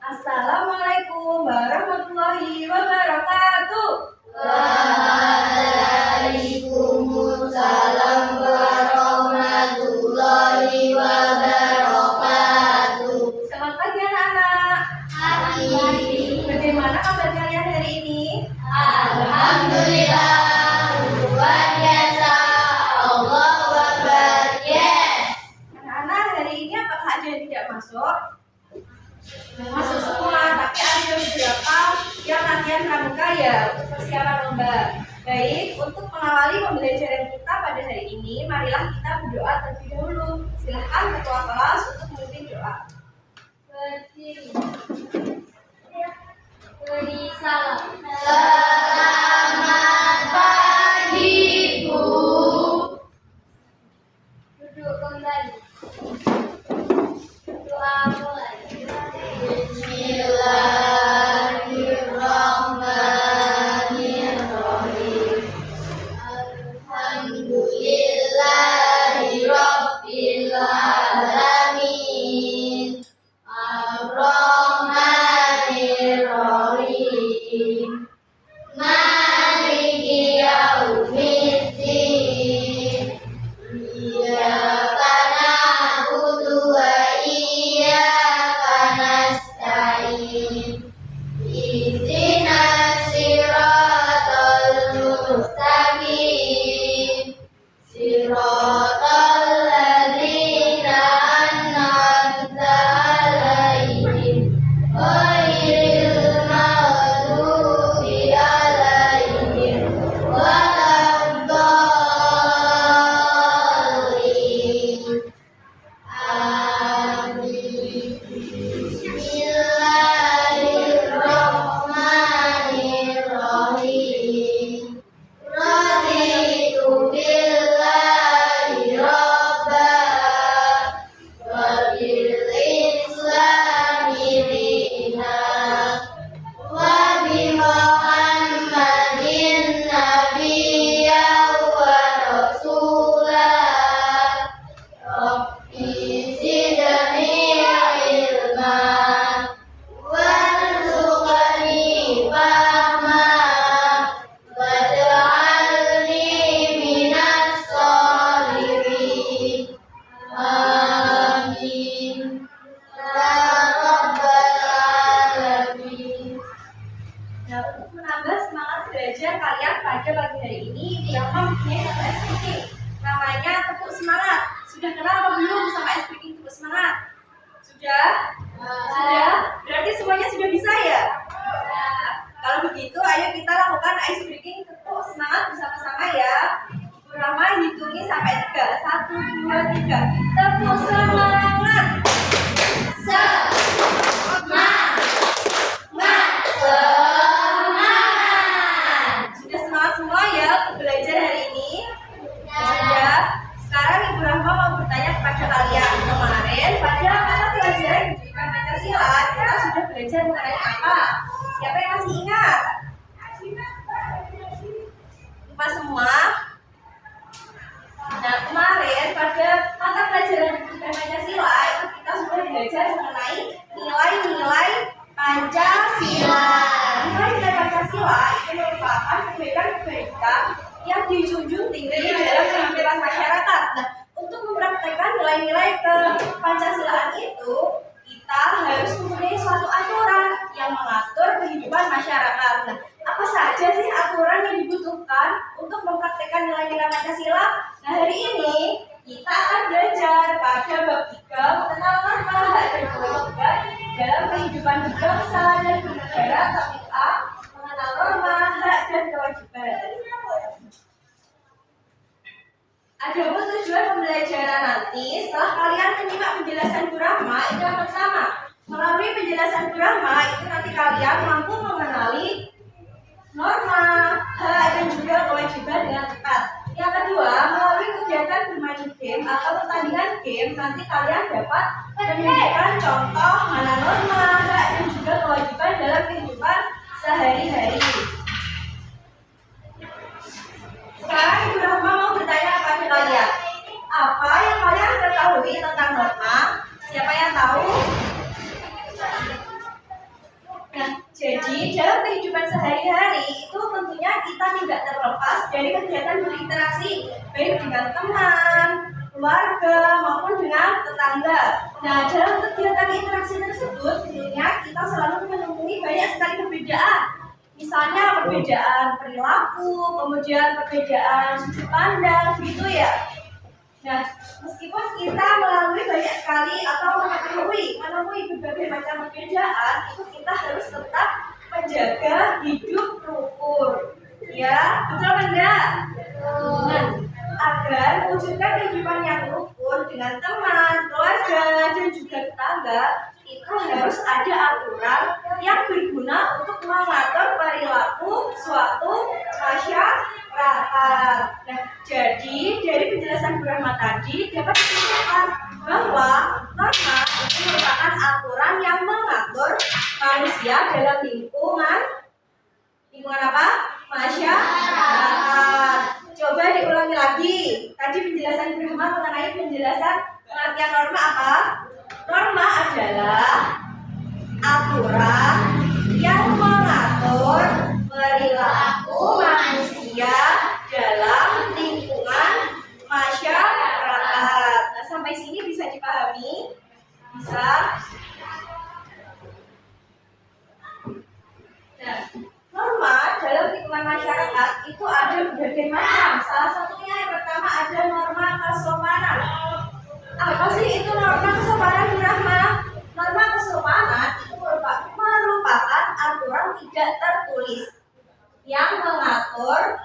Assalamualaikum warahmatullahi wabarakatuh. Waalaikumsalam warahmatullahi wabarakatuh. Selamat pagi anak-anak. Pagi. Bagaimana kabar kalian hari ini? Alhamdulillah, luar biasa. Allahu Akbar. Yes. Anak-anak, hari ini apakah ada yang tidak masuk? Masuk semua, tapi ada beberapa yang latihan pramuka ya untuk persiapan lomba. Baik, untuk mengawali pembelajaran kita pada hari ini, marilah kita berdoa terlebih dahulu. Silahkan ketua kelas untuk memimpin doa. Berdiri. Beri salam. Selamat pagi, Bu. Duduk kembali. Doa mulai. Bismillahirrahmanirrahim. Alhamdulillahirabbil alamin. Ar-Rahmanir-Rahim. Maliki yaumiddin. Iyyaka na'budu wa iyyaka nasta'in. Ihdinas siratal mustaqim. Siratal ladzina an'amta 'alaihim ghairil maghdubi 'alaihim waladdallin. Amin. Bismillahirrahmanirrahim. Raditu billahi rabba wa bil islami dina wa bi Muhammadin nabiyya wa rasulah. Rabbi zidni ilma warzuqni fahma waj'alni minas sholihin. Amin. Ya Rabbal Alamin. Nah, untuk menambah semangat belajar kalian pada pagi hari ini, yang mempunyai satu speaking. Namanya tepuk semangat. Sudah kenal apa belum sama speaking tepuk semangat? Sudah? Sudah? Berarti semuanya sudah bisa ya? Kalau begitu, ayo kita lakukan ice breaking tepuk semangat bersama-sama ya. Ibu Rama hitungi sampai 3. 1, 2, 3. Tepuk semangat. Sudah semangat semua ya untuk belajar hari ini? Sudah. Sekarang Ibu Rahma mau bertanya kepada kalian. Kemarin pada mata pelajaran pendidikan Pancasila kita sudah belajar mengenai apa? Siapa yang masih ingat? Lupa semua? Nah, kemarin pada mata pelajaran pendidikan Pancasila itu kita sudah belajar mengenai nilai-nilai Pancasila. Nilai-nilai Pancasila itu merupakan kebaikan-kebaikan yang dijunjung tinggi dalam kehidupan masyarakat. Nah, untuk mempraktekkan nilai-nilai ke Pancasilaan itu, kita harus mempunyai suatu aturan yang mengatur kehidupan masyarakat. Nah, apa saja sih aturan yang dibutuhkan untuk mempraktekkan nilai-nilai Pancasila? Nah, hari ini kita akan belajar pada bab 3 mengenal norma hak dan kewajiban dalam kehidupan berbangsa dan bernegara. Topik A, mengenal norma hak dan kewajiban. Adapun tujuan pembelajaran nanti, setelah kalian menyimak penjelasan Bu Rahma, itu yang pertama. Melalui penjelasan Bu Rahma, itu nanti kalian mampu mengenali norma, hak, dan juga kewajiban dengan tepat. Yang kedua, melalui kegiatan bermain game atau pertandingan game, nanti kalian dapat menunjukkan contoh mana norma, hak, dan juga kewajiban dalam kehidupan sehari-hari. Sekarang Ibu Rahma mau bertanya kepada kalian, apa yang kalian ketahui tentang norma? Siapa yang tahu? terlepas dari kegiatan berinteraksi baik dengan teman, keluarga maupun dengan tetangga. Nah, dalam kegiatan interaksi tersebut tentunya kita selalu menemui banyak sekali perbedaan. Misalnya perbedaan perilaku, kemudian perbedaan sudut pandang, gitu ya. Nah, meskipun kita melalui banyak sekali atau menemui berbagai macam perbedaan, itu kita harus tetap menjaga hidup rukun. Ya, betul enggak? Nah, agar mewujudkan kehidupan yang rukun dengan teman, keluarga, dan juga tetangga, itu harus ada aturan yang berguna untuk mengatur perilaku suatu masyarakat. Nah, jadi dari penjelasan Bu Rahma tadi dapat disimpulkan bahwa norma itu merupakan aturan yang mengatur manusia dalam lingkungan apa? Masyarakat. Coba diulangi lagi. Tadi penjelasan Bu Rahma mengenai penjelasan pengertian norma apa? Norma adalah aturan yang mengatur perilaku manusia dalam lingkungan masyarakat. Nah, sampai sini bisa dipahami? Bisa? Nah, norma dalam lingkungan masyarakat itu ada berbagai macam. Salah satunya yang pertama ada norma kesopanan. Apa sih itu norma kesopanan, Bu Rahma? Norma kesopanan itu merupakan aturan tidak tertulis yang mengatur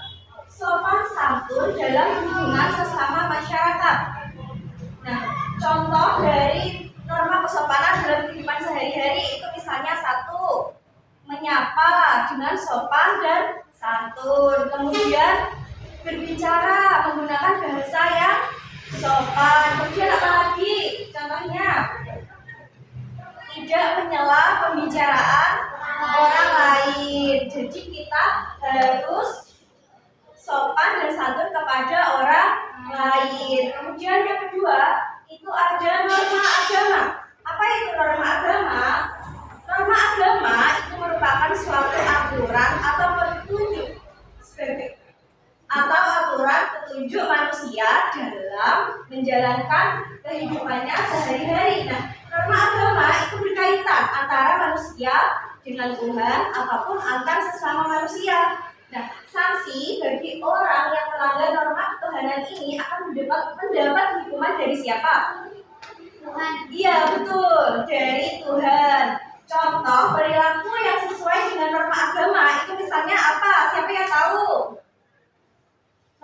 sopan santun dalam hubungan sesama masyarakat. Nah, contoh dari norma kesopanan dalam kehidupan sehari-hari itu misalnya satu, menyapa dengan sopan dan santun. Kemudian berbicara menggunakan bahasa yang sopan. Kemudian apa lagi? Contohnya tidak menyela pembicaraan orang lain. Jadi kita harus sopan dan santun kepada orang lain. Kemudian yang kedua itu ada norma agama. Apa itu norma agama? Norma agama itu merupakan suatu aturan atau petunjuk manusia dalam menjalankan kehidupannya sehari-hari. Nah, norma agama itu berkaitan antara manusia dengan Tuhan ataupun antar sesama manusia. Nah, sanksi bagi orang yang melanggar norma ketuhanan ini akan mendapat hukuman dari siapa? Tuhan. Iya, betul, dari Tuhan. Contoh perilaku yang sesuai dengan norma agama itu misalnya apa? Siapa yang tahu?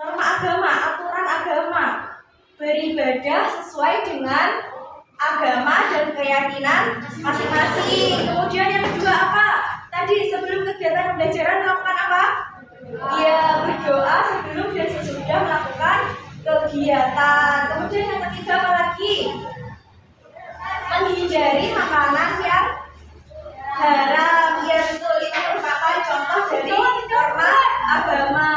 Norma agama, aturan agama, beribadah sesuai dengan agama dan keyakinan masing-masing. Kemudian yang kedua apa? Tadi sebelum kegiatan pembelajaran melakukan apa? Iya, berdoa sebelum dan sesudah melakukan kegiatan. Kemudian yang ketiga apa lagi? Menghindari makanan yang haram. Ya betul, itu merupakan contoh dari norma agama.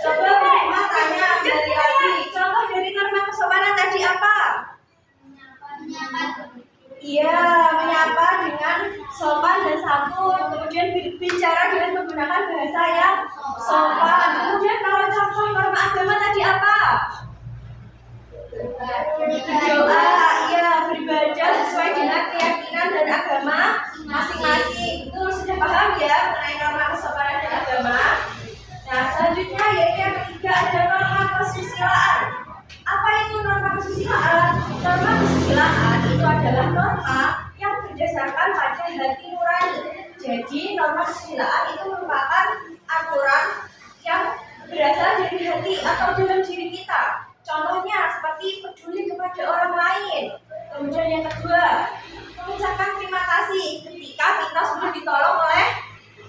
Coba Bu Rahma tanya dari lagi. Contoh dari norma kesopanan tadi apa? Iya, menyapa dengan sopan dan santun. Kemudian bicara dengan menggunakan bahasa yang sopan. Kemudian kalau contoh norma agama tadi apa? Berdoa, iya, beribadah sesuai dengan keyakinan dan agama masing-masing. Itu sudah paham ya mengenai norma kesopanan dan agama. Nah, selanjutnya yaitu yang ketiga ada norma kesusilaan. Apa itu norma kesusilaan? Norma kesusilaan itu adalah norma yang berdasarkan pada hati nurani. Jadi norma kesusilaan itu merupakan aturan yang berasal dari hati atau dalam diri kita. Contohnya seperti peduli kepada orang lain. Kemudian yang kedua, mengucapkan terima kasih ketika kita sudah ditolong oleh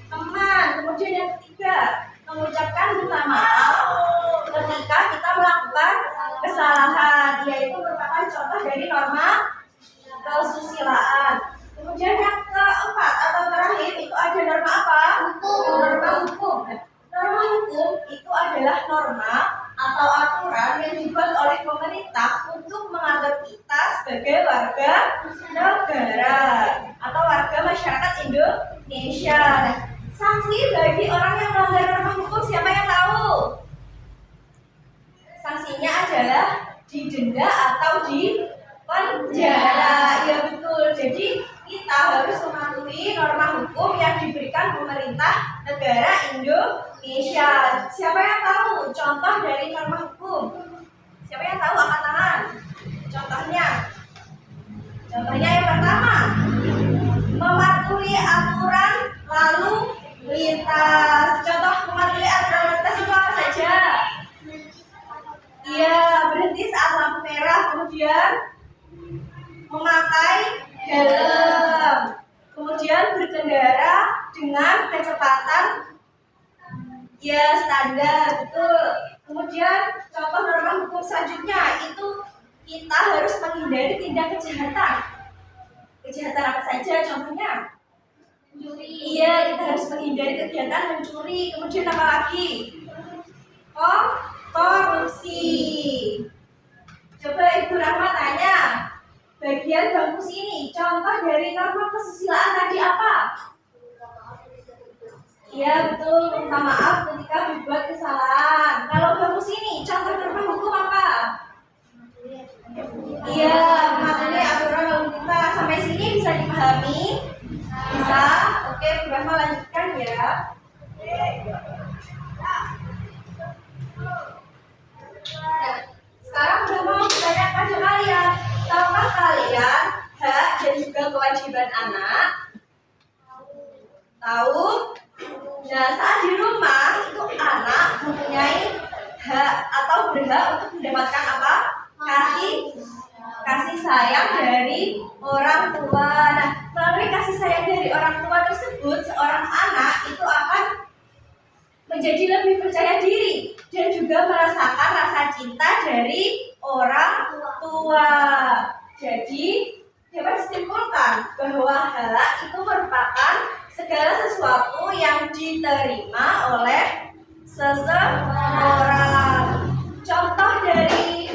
teman. Kemudian yang ketiga, mengucapkan minta maaf ketika kita melakukan kesalahan, yaitu merupakan contoh dari norma kesusilaan. Kemudian yang keempat atau terakhir itu ada norma apa? Norma hukum. Norma hukum itu adalah norma atau aturan yang dibuat oleh pemerintah untuk mengatur kita sebagai warga negara atau warga masyarakat Indonesia. Sanksi bagi orang yang melanggar norma hukum, siapa yang tahu? Sanksinya adalah didenda atau di penjara. Ya betul. Jadi kita harus mematuhi norma hukum yang diberikan pemerintah negara Indonesia. Siapa yang tahu contoh dari norma hukum? Siapa yang tahu angkat tangan? Contohnya yang pertama, mematuhi aturan lalu lintas. Contoh mematuhi aturan lalu lintas itu apa saja? Iya, berhenti saat lampu merah, kemudian memakai helm, kemudian berkendara dengan kecepatan ya standar, betul. Kemudian contoh norma hukum selanjutnya itu kita harus menghindari tindak kejahatan. Kejahatan apa saja contohnya? Mencuri. Iya, kita harus menghindari kegiatan mencuri. Kemudian apa lagi? Korupsi. Coba Ibu Rahma tanya, bagian bangku sini, contoh dari norma kesusilaan tadi apa? Iya betul, minta maaf ketika berbuat kesalahan. Kalau bangku sini, contoh norma hukum apa? Iya, mematuhi aturan lalu lintas. Sampai sini bisa dipahami? Bisa? Oke, Bu Rahma lanjutkan ya. Sekarang udah mau bertanya pada kalian, tahukah kalian hak dan juga kewajiban anak? Tahu? Nah, saat di rumah itu anak mempunyai hak atau berhak untuk mendapatkan apa? Kasih sayang dari orang tua. Nah, melalui kasih sayang dari orang tua tersebut, seorang anak itu akan menjadi lebih percaya diri dan juga merasakan rasa cinta dari orang tua. Jadi dapat disimpulkan bahwa hak itu merupakan segala sesuatu yang diterima oleh seseorang. Contoh dari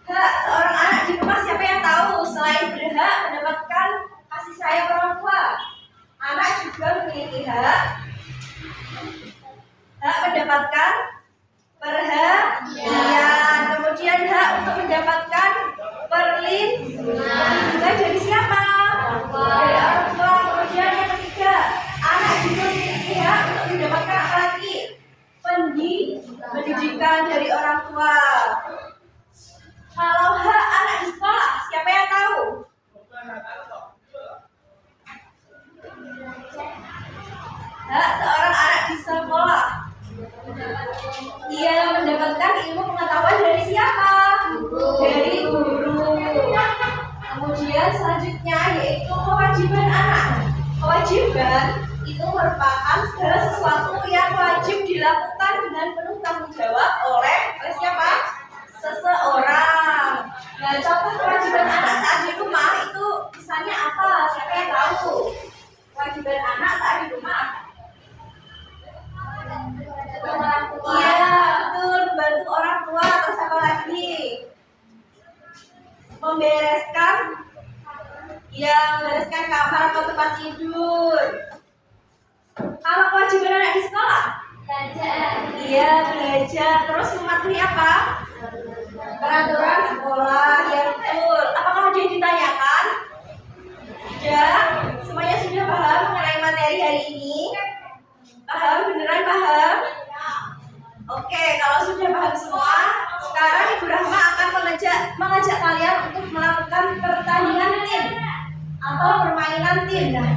hak seorang anak di rumah, siapa yang tahu? Selain berhak mendapatkan kasih sayang orang tua, anak juga memiliki hak mendapatkan perhatian, kemudian hak untuk mendapatkan perlindungan dari siapa? Dari orang tua. Kemudian yang ketiga, anak juga memiliki hak untuk mendapatkan apa lagi? Pendidikan dari orang tua. Kalau hak anak di sekolah, siapa yang tahu? Hak seorang anak di sekolah, ia mendapatkan ilmu pengetahuan dari siapa? Dari guru. Kemudian selanjutnya yaitu kewajiban anak. Kewajiban itu merupakan segala sesuatu yang wajib dilakukan dengan penuh tanggung jawab oleh siapa? Seseorang. Nah, contoh kewajiban anak saat di rumah itu misalnya apa? Siapa yang tahu? Kewajiban anak saat di rumah. Iya, betul, membantu orang tua. Terus apa lagi? Membereskan kamar atau tempat tidur. Kalau kewajiban anak di sekolah? Belajar. Iya, belajar. Terus mematuhi apa? Peraturan sekolah. Ya betul. Apakah ada yang ditanyakan? Sudah? Semuanya sudah paham mengenai materi hari ini? Paham? Beneran paham? Oke, kalau sudah paham semua, sekarang Ibu Rahma akan mengajak kalian untuk melakukan pertandingan tim atau permainan tim. Nah,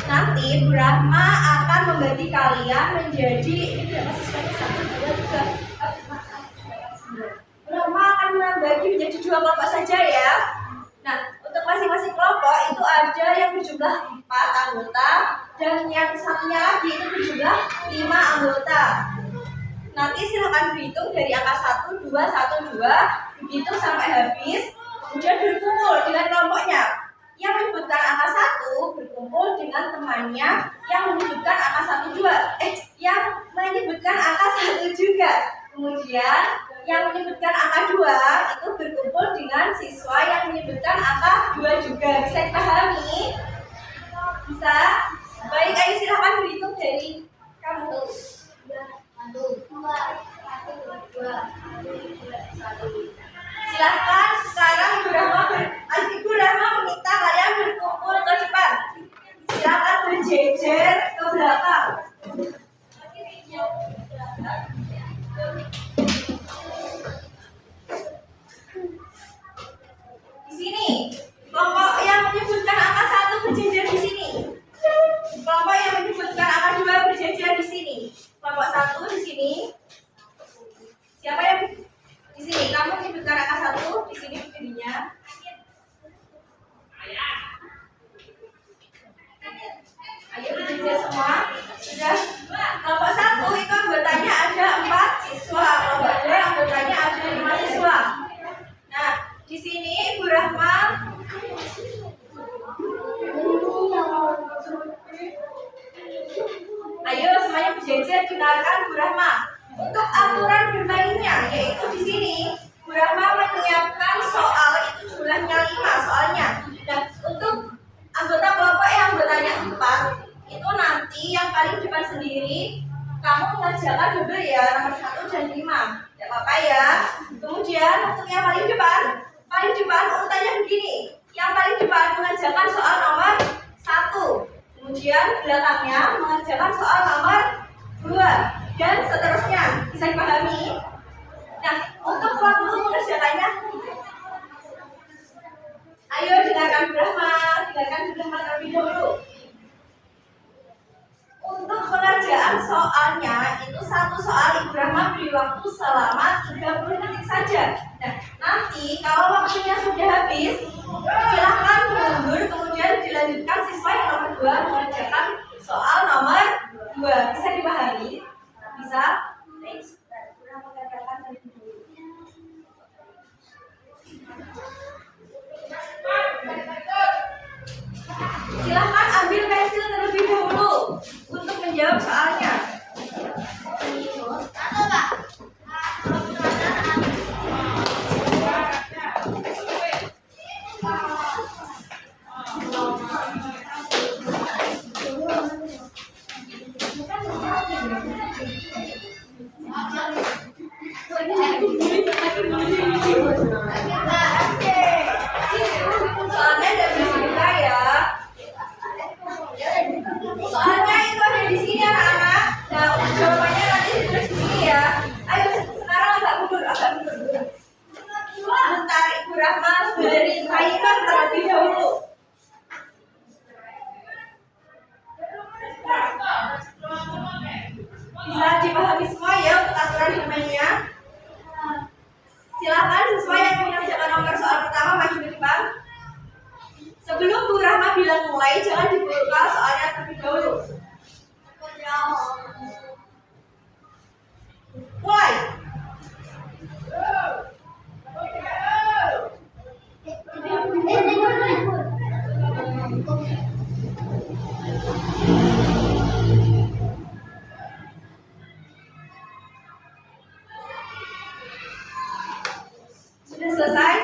nanti Ibu Rahma akan membagi kalian menjadi berapa siswanya? 1, 2, 3, 4, 5, 6, 7, 8, 9. Ibu Rahma akan membagi menjadi 2 kelompok saja ya. Nah, untuk masing-masing kelompok itu ada yang berjumlah 4 anggota dan yang satunya lagi itu berjumlah 5 anggota. Nanti silakan berhitung dari angka 1, 2, 1, 2 begitu sampai habis. Kemudian berkumpul dengan kelompoknya. Yang menyebutkan angka 1 berkumpul dengan temannya yang menyebutkan angka 1, 2. Yang menyebutkan angka 1 juga. Kemudian yang menyebutkan angka 2 itu berkumpul dengan siswa yang menyebutkan angka 2 juga. Bisa dipahami? Bisa? Baik, ayo silakan berhitung dari kamu? Silahkan sekarang Ibu Rahma meminta kalian berkumpul ke depan. Silahkan berjejer ke belakang. Di sini, kelompok yang menyebutkan angka 1 berjejer di sini. Kelompok yang menyebutkan angka 2 berjejer di sini. Kelompok 1 di sini. Siapa yang di sini? Kamu menyebutkan angka 1 di sini berdirinya. Ayo berjejer semua. Sudah. Kelompok 1 itu anggotanya ada 4 siswa. Kelompok 2 anggotanya ada 5 siswa. Nah, di sini Ibu Rahma ayo semuanya berjejer dengarkan Bu Rahma. Untuk aturan bermainnya yaitu di sini Bu Rahma menyiapkan soal itu jumlahnya 5 soalnya. Nah, untuk anggota kelompok yang anggotanya 4 itu nanti yang paling depan sendiri kamu mengerjakan double ya nomor 1 dan 5. Tidak apa-apa ya. Kemudian untuk yang paling depan urutannya begini. Yang paling depan mengerjakan soal nomor 1. Kemudian belakangnya mengerjakan soal nomor 2 dan seterusnya. Bisa dipahami? Nah, untuk waktu mengerjakannya, ayo dengarkan Bu Rahma terlebih dahulu. Untuk pengerjaan soalnya itu satu soal Ibu Rahma beri waktu selama 30 detik saja. Nah, nanti kalau waktunya sudah habis, silahkan mundur kemudian dilanjutkan siswa yang nomor 2 mengerjakan soal nomor 2. Bisa dipahami? Bisa? Baik, Bu Rahma katakan terlebih dahulu. Silahkan ambil pensil terlebih dahulu untuk menjawab soalnya. Soalnya ada di sebentar ya. Soalnya itu ada di sini anak-anak. Nah, jawabannya nanti ditulis di sini ya. Ayo sekarang agak mundur. Sebentar Ibu Rahma beri timer terlebih dahulu. Bisa dipahami semua ya untuk aturan bermainnya. Silakan siswa yang mengerjakan nomor soal pertama maju ke depan. Sebelum Bu Rahma bilang mulai, jangan dibuka soalnya terlebih dahulu. Mulai. Sudah selesai?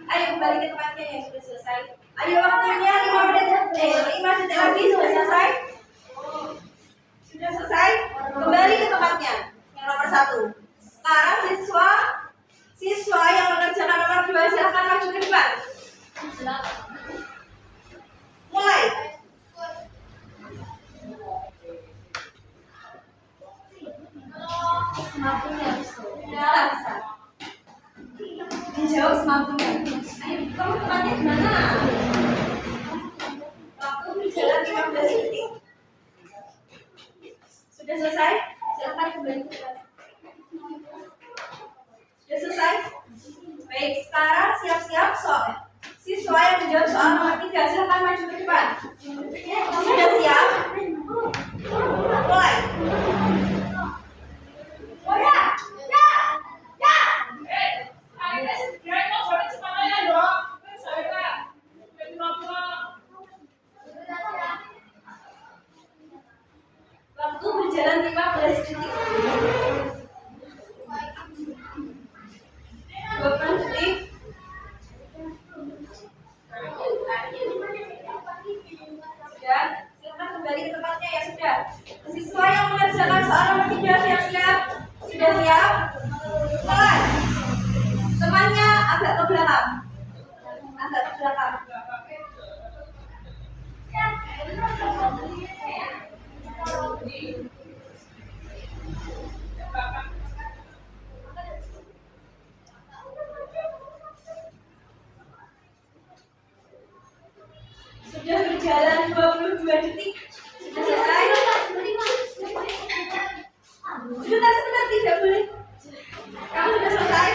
Ayo kembali ke tempatnya yang sudah selesai. Ayo waktunya 5 detik lagi sudah selesai. Sudah selesai? Kembali ke tempatnya yang nomor 1. Sekarang siswa yang mengerjakan nomor 2 silakan maju ke depan. Mulai. Bisa. Menjawab semampunya. Ayo, kamu tempatnya di mana? Waktu berjalan 15 detik. Sudah selesai? Silakan kembali ke tempat. Sudah selesai? Baik, sekarang siap-siap soal. Siswa yang menjawab soal nomor 3 silakan maju ke depan. Sudah siap? Mulai. Waktu berjalan 15 detik. 20 detik. Sudah, silakan kembali ke tempatnya belakang. Sudah berjalan 22 detik. Sudah selesai. Sebentar, tidak boleh. Kamu sudah selesai?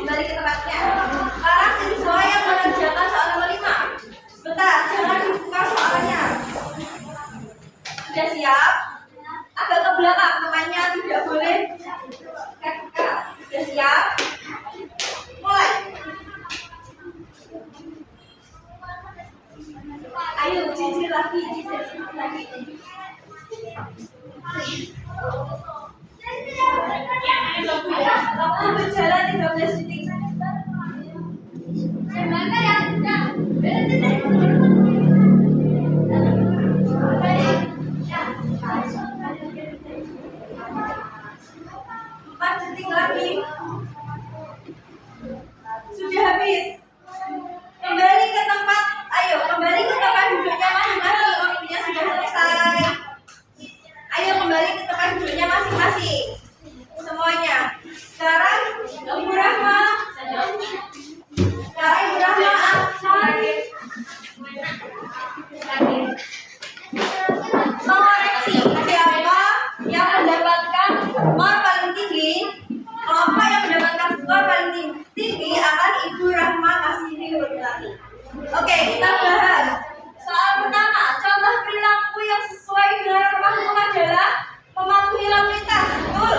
Kembali ke tempatnya. Sekarang siswa yang mengerjakan soal nomor 5. Sebentar, jangan dibuka soalnya. Sudah siap? Agak ke belakang, temannya tidak boleh. Sudah siap? Mulai. Ayo, cicil lagi. Waktu berjalan 13 detik. Empat detik lagi. Sudah habis. Kembali ke tempat. Ayo, kembali ke tempat duduknya masing-masing. Waktunya sudah selesai. Ayo kembali ke tempat duduknya masing-masing. Semuanya. Sekarang Ibu Rahma. Mengoreksi siapa yang mendapatkan skor paling tinggi. Kelompok yang mendapatkan skor paling tinggi akan Ibu Rahma kasih reward lagi. Oke, kita bahas. Soal pertama, contoh perilaku yang sesuai dengan norma hukum adalah mematuhi lalu lintas. Betul.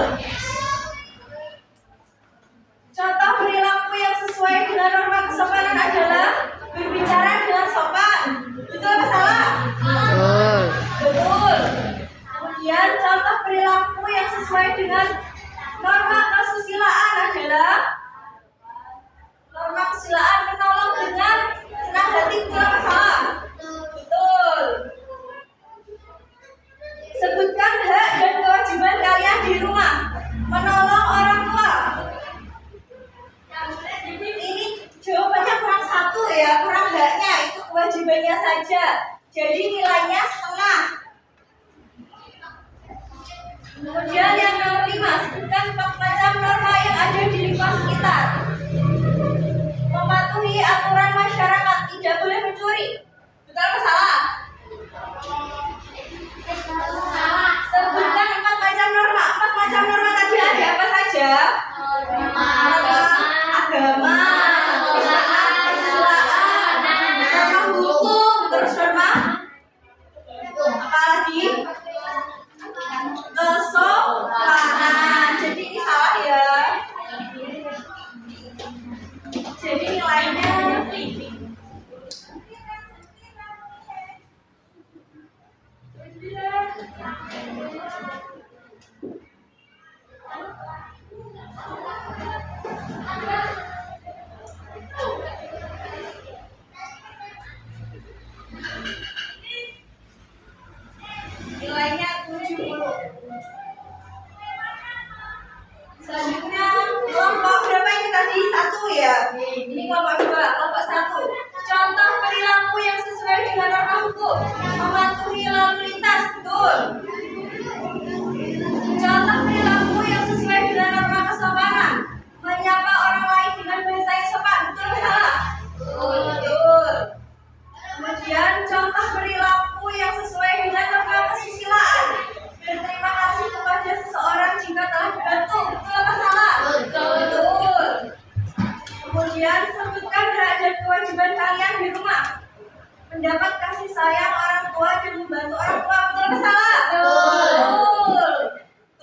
Contoh perilaku yang sesuai dengan norma kesopanan adalah berbicara dengan sopan. Betul atau salah? Betul. Kemudian contoh perilaku yang sesuai dengan norma kesusilaan adalah norma kesusilaan menolong dengan senang hati. Betul atau salah? Betul. Sebutkan hak dan kewajiban kalian di rumah. Menolong orang tua. Ini jawabannya kurang satu ya, kurang haknya, itu kewajibannya saja. Jadi nilainya setengah. Kemudian yang nomor 5, sebutkan 4 macam norma yang ada di lingkungan sekitar. Mematuhi aturan masyarakat, tidak boleh mencuri. Betul atau salah? Sebutkan 4 macam norma. 4 macam norma tadi ada apa saja? Norma agama, kesusilaan, norma hukum, terus norma apa lagi? Kesopanan. Jadi ini salah ya. Jadi nilainya nilainya 70. Selanjutnya kelompok berapa ini tadi? 1 ya. Ini kelompok 2, kelompok 1. Contoh perilaku yang sesuai dengan norma hukum. Mematuhi lalu lintas. Betul. Contoh perilaku yang sesuai dengan norma kesopanan. Menyapa orang lain dengan bahasa yang sopan. Betul atau salah? Betul. Kemudian contoh perilaku yang sesuai dengan norma kesusilaan. Berterima kasih kepada seseorang jika telah dibantu. Betul atau salah? Betul. Kemudian sebutkan hak dan kewajiban kalian di rumah. Mendapat kasih sayang orang tua dan membantu orang tua. Betul atau salah? Betul.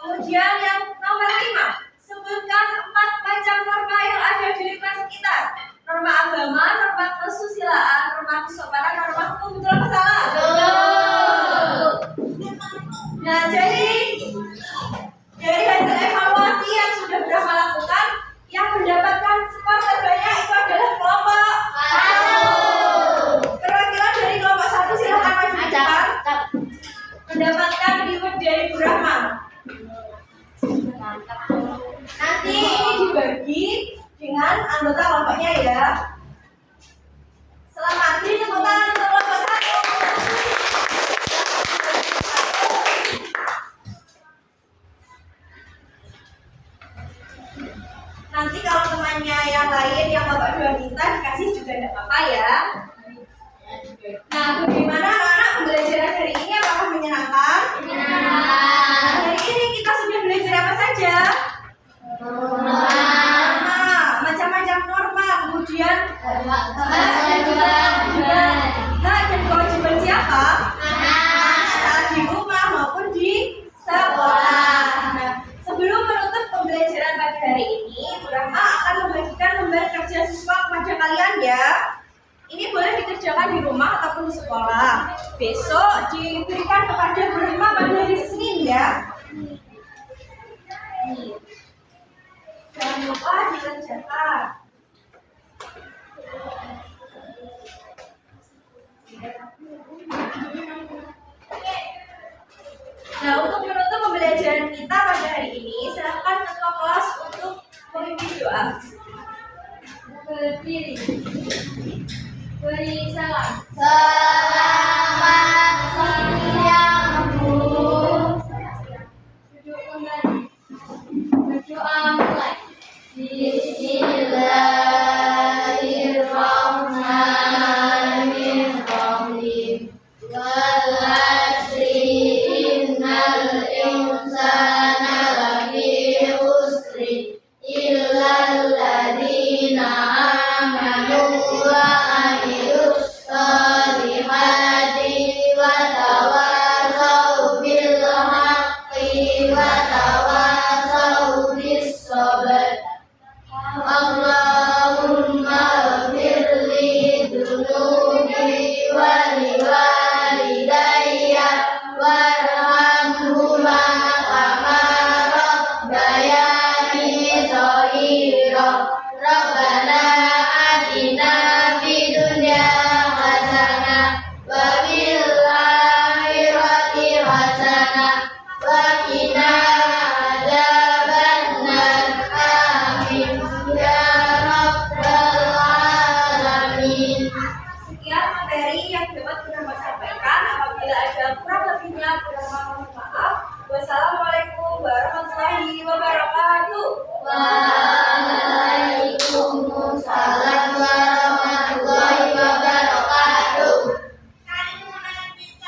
Kemudian yang nomor 5, sebutkan 4 macam norma yang ada di lingkungan sekitar. Norma agama, norma kesusilaan, norma kesopanan, norma hukum. Betul atau salah? Betul. Nah, jadi dari hasil evaluasi yang sudah Brahma lakukan, yang mendapatkan skor terbanyak itu adalah kelompok 1. Perwakilan dari kelompok 1 silakan maju ke depan. Mendapatkan reward dari Brahma. Nanti ini dibagi dengan anggota kelompoknya ya. kita dikasih juga tidak apa-apa ya. Nah, bagaimana anak-anak pembelajaran hari ini? Apakah menyenangkan? Nah, hari ini kita sudah belajar apa saja? Norma, macam-macam norma, kemudian hak dan kewajiban siapa? Saat di rumah maupun di sekolah. Nah, sebelum menutup pembelajaran pagi hari ini, Bu Rahma akan membagikan lembar kerja siswa kepada kalian ya. Ini boleh dikerjakan di rumah ataupun di sekolah. Besok diberikan kepada Bu Rahma pada hari Senin ya. Nih. Jangan lupa dikerjakan. Nah, untuk menutup pembelajaran kita pada hari ini, silakan ketua kelas untuk memimpin doa. Berdiri. Beri salam. Selamat siang, Bu. Duduk kembali. Berdoa mulai. Bismillahirrahmanirrahim. Wal asri innal insana lafi khusri illal ladzina amanu wa amilus